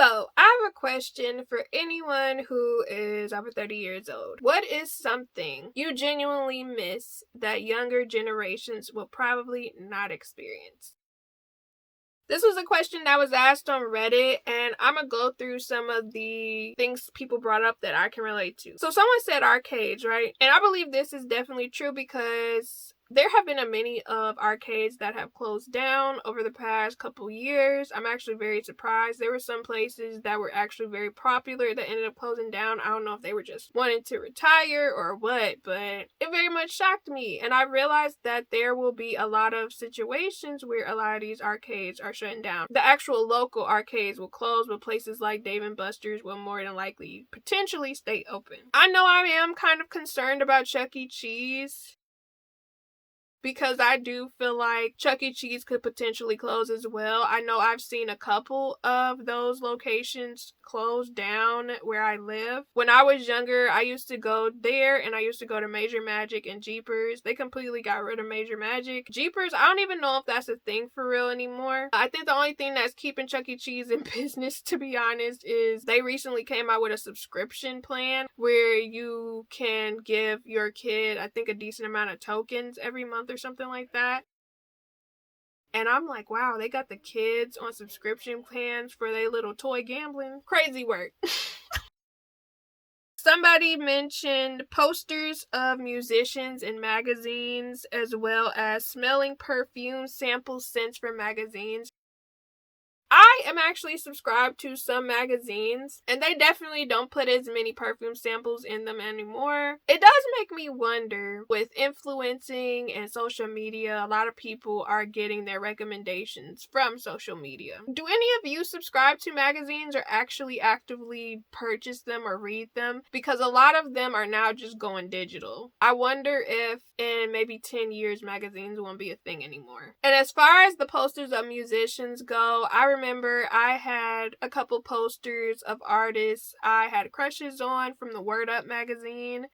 So, I have a question for anyone who is over 30 years old. What is something you genuinely miss that younger generations will probably not experience? This was a question that was asked on Reddit, and I'm gonna go through some of the things people brought up that I can relate to. So someone said arcades, right? And I believe this is definitely true because there have been a many of arcades that have closed down over the past couple years. I'm actually very surprised. There were some places that were actually very popular that ended up closing down. I don't know if they were just wanting to retire or what, but it very much shocked me. And I realized that there will be a lot of situations where a lot of these arcades are shutting down. The actual local arcades will close, but places like Dave & Buster's will more than likely potentially stay open. I know I am kind of concerned about Chuck E. Cheese, because I do feel like Chuck E. Cheese could potentially close as well. I know I've seen a couple of those locations close down where I live. When I was younger, I used to go there, and I used to go to Major Magic and Jeepers. They completely got rid of Major Magic. Jeepers, I don't even know if that's a thing for real anymore. I think the only thing that's keeping Chuck E. Cheese in business, to be honest, is they recently came out with a subscription plan where you can give your kid, I think, a decent amount of tokens every month or something like that. And I'm like, wow, they got the kids on subscription plans for their little toy gambling. Crazy work. Somebody mentioned posters of musicians in magazines, as well as smelling perfume sample scents from magazines. I am actually subscribed to some magazines, and they definitely don't put as many perfume samples in them anymore. It does make me wonder, with influencing and social media, a lot of people are getting their recommendations from social media. Do any of you subscribe to magazines or actually actively purchase them or read them? Because a lot of them are now just going digital. I wonder if in maybe 10 years magazines won't be a thing anymore. And as far as the posters of musicians go, I remember I had a couple posters of artists I had crushes on from the Word Up magazine.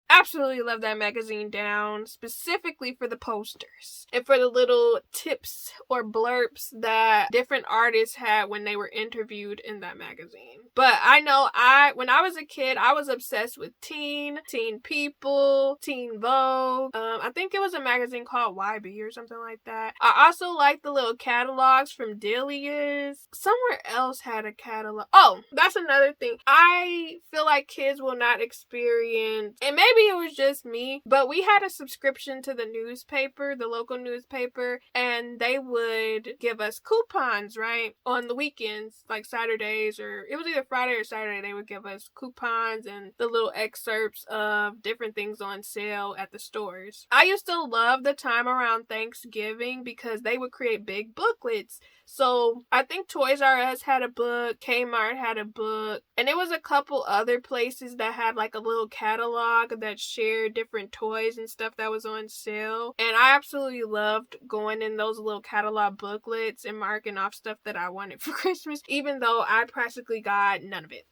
Absolutely love that magazine down, specifically for the posters and for the little tips or blurbs that different artists had when they were interviewed in that magazine. But I know when I was a kid, I was obsessed with Teen People, Teen Vogue. I think it was a magazine called YB or something like that. I also like the little catalogs from Dillia's. Somewhere else had a catalog. Oh, that's another thing. I feel like kids will not experience, and maybe it was just me, but we had a subscription to the newspaper, the local newspaper, and they would give us coupons, right? On the weekends, like Saturdays, or it was either Friday or Saturday, they would give us coupons and the little excerpts of different things on sale at the stores. I used to love the time around Thanksgiving because they would create big booklets. So I think Toys R Us had a book, Kmart had a book, and it was a couple other places that had like a little catalog that shared different toys and stuff that was on sale. And I absolutely loved going in those little catalog booklets and marking off stuff that I wanted for Christmas, even though I practically got none of it.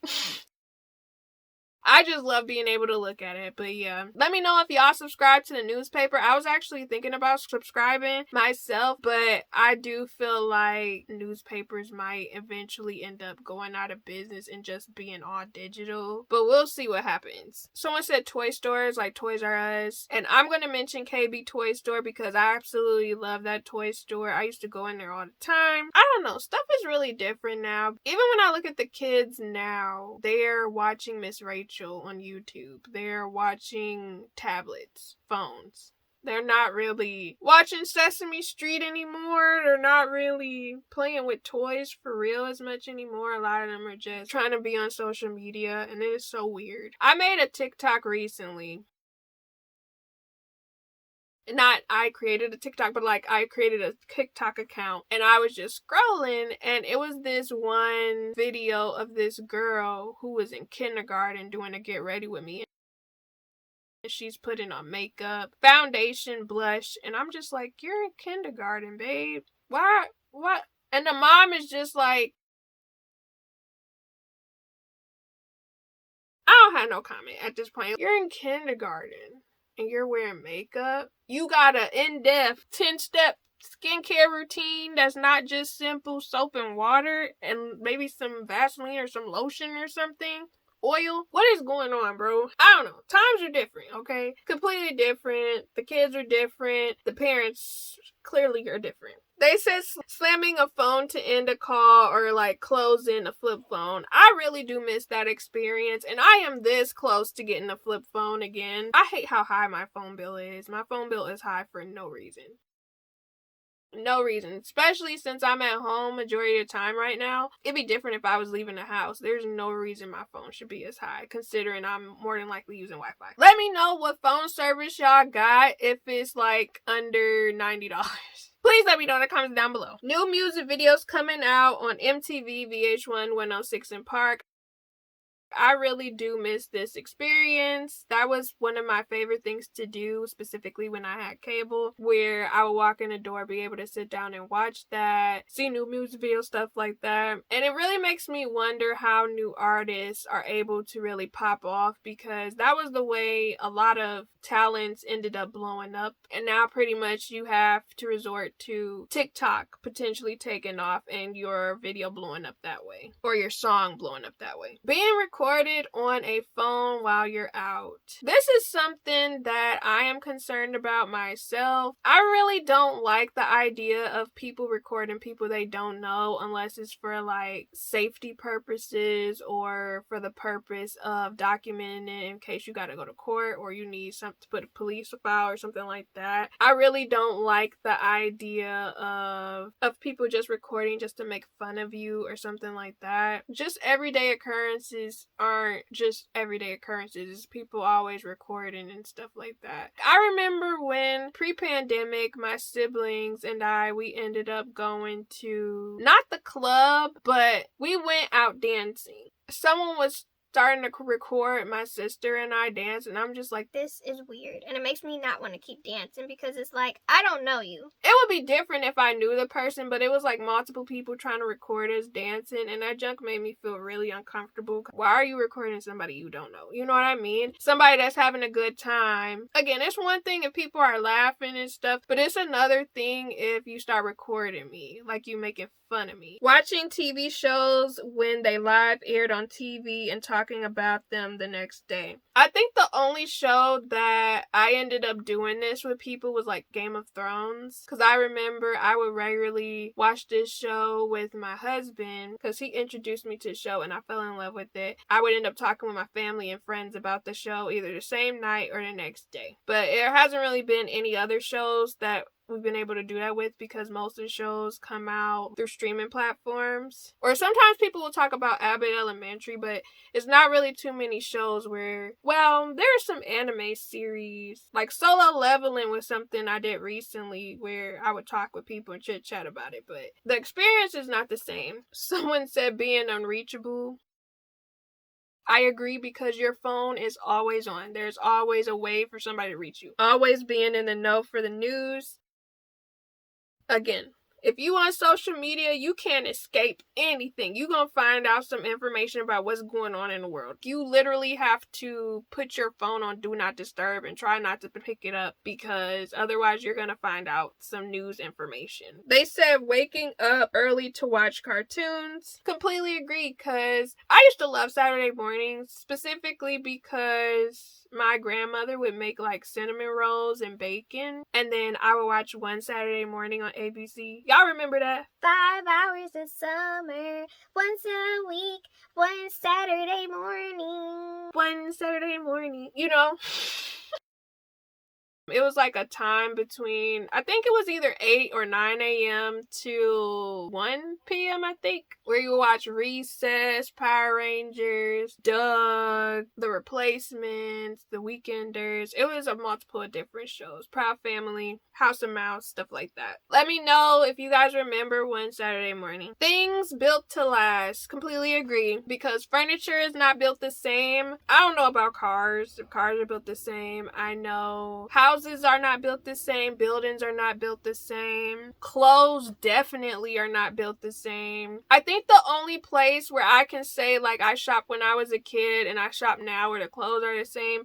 I just love being able to look at it. But yeah, let me know if y'all subscribe to the newspaper. I was actually thinking about subscribing myself, but I do feel like newspapers might eventually end up going out of business and just being all digital. But we'll see what happens. Someone said toy stores like Toys R Us, and I'm going to mention KB Toy Store because I absolutely love that toy store. I used to go in there all the time. I don't know, stuff is really different now. Even when I look at the kids now, they're watching Miss Rachel on YouTube. They're watching tablets, phones. They're not really watching Sesame Street anymore. They're not really playing with toys for real as much anymore. A lot of them are just trying to be on social media, and it is so weird. I made a TikTok recently. Not I created a TikTok, but like I created a TikTok account, and I was just scrolling, and it was this one video of this girl who was in kindergarten doing a get ready with me. And she's putting on makeup, foundation, blush, and I'm just like, you're in kindergarten, babe. Why? What? And the mom is just like, I don't have no comment at this point. You're in kindergarten and you're wearing makeup. You got an in-depth 10-step skincare routine that's not just simple soap and water and maybe some Vaseline or some lotion or something. Oil? What is going on, bro? I don't know. Times are different, okay? Completely different. The kids are different. The parents clearly are different. They said slamming a phone to end a call or like closing a flip phone. I really do miss that experience, and I am this close to getting a flip phone again. I hate how high my phone bill is. My phone bill is high for no reason. No reason, especially since I'm at home majority of the time right now. It'd be different if I was leaving the house. There's no reason my phone should be as high, considering I'm more than likely using Wi-Fi. Let me know what phone service y'all got if it's like under $90. Please let me know in the comments down below. New music videos coming out on MTV, VH1, 106 & Park. I really do miss this experience. That was one of my favorite things to do, specifically when I had cable, where I would walk in the door, be able to sit down and watch that, see new music videos, stuff like that. And it really makes me wonder how new artists are able to really pop off, because that was the way a lot of talents ended up blowing up. And now pretty much you have to resort to TikTok potentially taking off and your video blowing up that way, or your song blowing up that way. Being recorded on a phone while you're out. This is something that I am concerned about myself. I really don't like the idea of people recording people they don't know unless it's for like safety purposes or for the purpose of documenting it in case you gotta go to court or you need something to put a police file or something like that. I really don't like the idea of people just recording just to make fun of you or something like that. Just everyday occurrences aren't just everyday occurrences. People always recording and stuff like that. I remember when pre-pandemic my siblings and we ended up going to not the club, but we went out dancing. Someone was starting to record my sister and I dance, and I'm just like, this is weird, and it makes me not want to keep dancing because it's like, I don't know you. It would be different if I knew the person, but it was like multiple people trying to record us dancing, and that junk made me feel really uncomfortable. Why are you recording somebody you don't know? You know what I mean? Somebody that's having a good time. Again, it's one thing if people are laughing and stuff, but it's another thing if you start recording me, like you making fun of me. Watching TV shows when they live aired on TV and talking about them the next day. I think the only show that I ended up doing this with people was like Game of Thrones, because I remember I would regularly watch this show with my husband because he introduced me to the show and I fell in love with it. I would end up talking with my family and friends about the show either the same night or the next day. But there hasn't really been any other shows that we've been able to do that with because most of the shows come out through streaming platforms. Or sometimes people will talk about Abbott Elementary, but it's not really too many shows where, well, there's some anime series. Like Solo Leveling was something I did recently where I would talk with people and chit chat about it, but the experience is not the same. Someone said being unreachable. I agree, because your phone is always on. There's always a way for somebody to reach you. Always being in the know for the news. Again, if you on social media, you can't escape anything. You're going to find out some information about what's going on in the world. You literally have to put your phone on Do Not Disturb and try not to pick it up, because otherwise you're going to find out some news information. They said waking up early to watch cartoons. Completely agree, because I used to love Saturday mornings, specifically because my grandmother would make like cinnamon rolls and bacon, and then I would watch One Saturday Morning on ABC. Y'all remember that? 5 hours of summer, once a week, one Saturday morning. One Saturday morning, you know? It was like a time between, I think it was either 8 or 9 a.m. to 1 p.m. I think, where you watch Recess, Power Rangers, Doug, The Replacements, The Weekenders. It was a multiple of different shows. Proud Family, House of Mouse, stuff like that. Let me know if you guys remember One Saturday Morning. Things built to last. Completely agree, because furniture is not built the same. I don't know about cars. If cars are built the same, I know houses houses are not built the same. Buildings are not built the same. Clothes definitely are not built the same. I think the only place where I can say, like, I shopped when I was a kid and I shop now where the clothes are the same,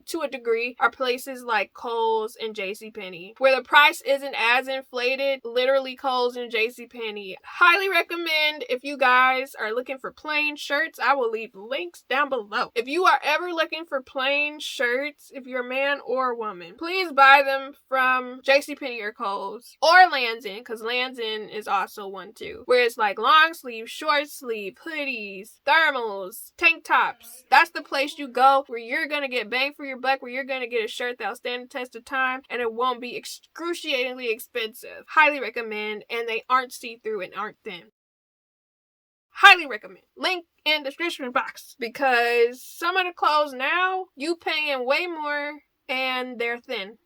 to a degree, are places like Kohl's and JCPenney, where the price isn't as inflated. Literally, Kohl's and JCPenney. Highly recommend if you guys are looking for plain shirts. I will leave links down below. If you are ever looking for plain shirts, if you're a man or a woman, please buy them from JCPenney or Kohl's. Or Lands' End, because Lands' End is also one too. Where it's like long sleeve, short sleeve, hoodies, thermals, tank tops. That's the place you go where you're going to get bang for your buck, where you're going to get a shirt that'll stand the test of time and it won't be excruciatingly expensive. Highly recommend, and they aren't see-through and aren't thin. Highly recommend. Link in description box, because some of the clothes now, you paying way more and they're thin.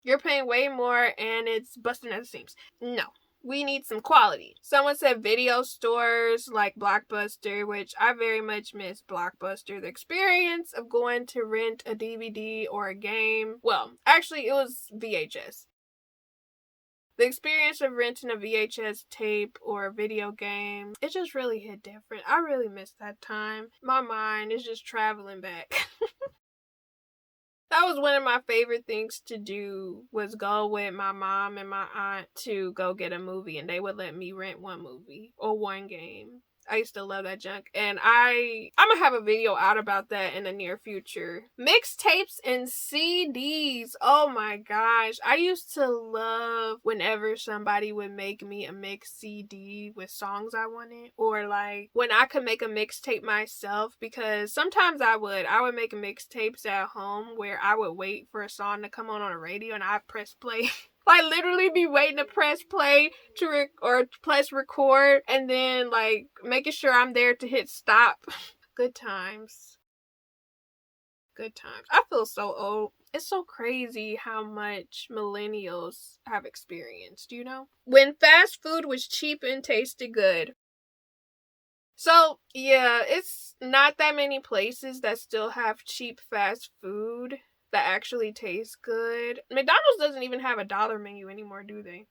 You're paying way more and it's busting at the seams. No. We need some quality. Someone said video stores like Blockbuster, which I very much miss Blockbuster. The experience of going to rent a DVD or a game. Well, actually, it was VHS. The experience of renting a VHS tape or a video game, it just really hit different. I really miss that time. My mind is just traveling back. That was one of my favorite things to do, was go with my mom and my aunt to go get a movie, and they would let me rent one movie or one game. I used to love that junk, and I'm gonna have a video out about that in the near future. Mixtapes and CDs. Oh my gosh. I used to love whenever somebody would make me a mix CD with songs I wanted, or like when I could make a mixtape myself, because sometimes I would make mixtapes at home where I would wait for a song to come on a radio and I'd press play. Like, literally be waiting to press play or press record, and then, like, making sure I'm there to hit stop. Good times. Good times. I feel so old. It's so crazy how much millennials have experienced, you know? When fast food was cheap and tasted good. So, yeah, it's not that many places that still have cheap fast food that actually tastes good. McDonald's doesn't even have a dollar menu anymore, do they?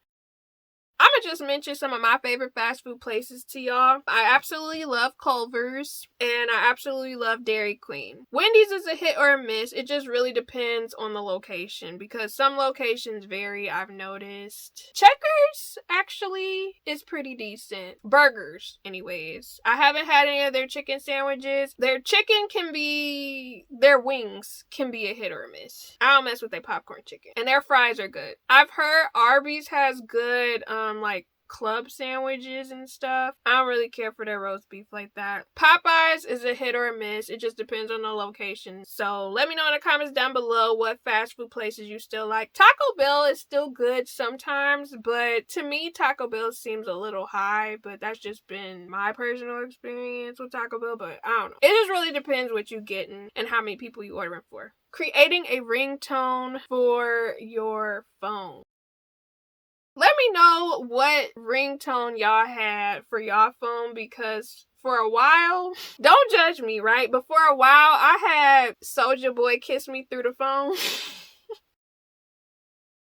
I'm gonna just mention some of my favorite fast food places to y'all. I absolutely love Culver's, and I absolutely love Dairy Queen. Wendy's is a hit or a miss. It just really depends on the location, because some locations vary, I've noticed. Checkers actually is pretty decent. Burgers, anyways. I haven't had any of their chicken sandwiches. Their wings can be a hit or a miss. I don't mess with their popcorn chicken. And their fries are good. I've heard Arby's has good, like club sandwiches and stuff. I don't really care for their roast beef like that. Popeyes is a hit or a miss. It just depends on the location. So let me know in the comments down below what fast food places you still like. Taco Bell is still good sometimes, but to me, Taco Bell seems a little high, but that's just been my personal experience with Taco Bell, but I don't know. It just really depends what you getting and how many people you ordering for. Creating a ringtone for your phone. Let me know what ringtone y'all had for y'all phone, because for a while, don't judge me, right? But for a while, I had Soulja Boy Kiss Me Through the Phone.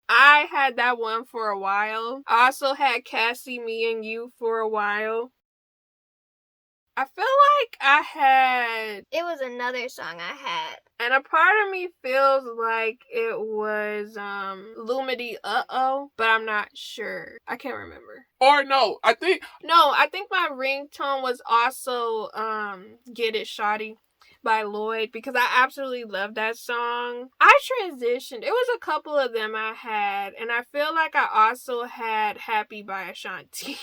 I had that one for a while. I also had Cassie, Me and You for a while. I feel like I had... It was another song I had. And a part of me feels like it was Lumity Uh-Oh, but I'm not sure. I can't remember. Or no, I think my ringtone was also Get It Shawty by Lloyd, because I absolutely love that song. I transitioned. It was a couple of them I had, and I feel like I also had Happy by Ashanti.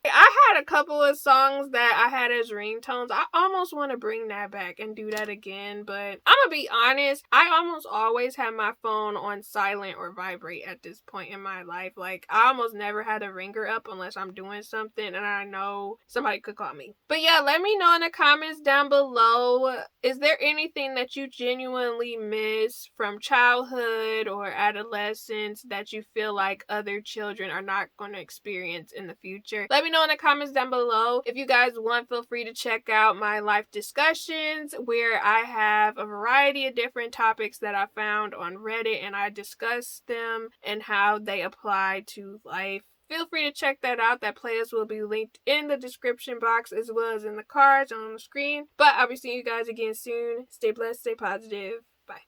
I had a couple of songs that I had as ringtones. I almost want to bring that back and do that again, but I'm gonna be honest, I almost always have my phone on silent or vibrate at this point in my life. Like, I almost never had a ringer up unless I'm doing something and I know somebody could call me. But yeah, let me know in the comments down below, is there anything that you genuinely miss from childhood or adolescence that you feel like other children are not going to experience in the future? Let me know in the comments down below. If you guys want, feel free to check out my life discussions, where I have a variety of different topics that I found on Reddit and I discuss them and how they apply to life. Feel free to check that out. That playlist will be linked in the description box as well as in the cards on the screen. But I'll be seeing you guys again soon. Stay blessed, stay positive. Bye.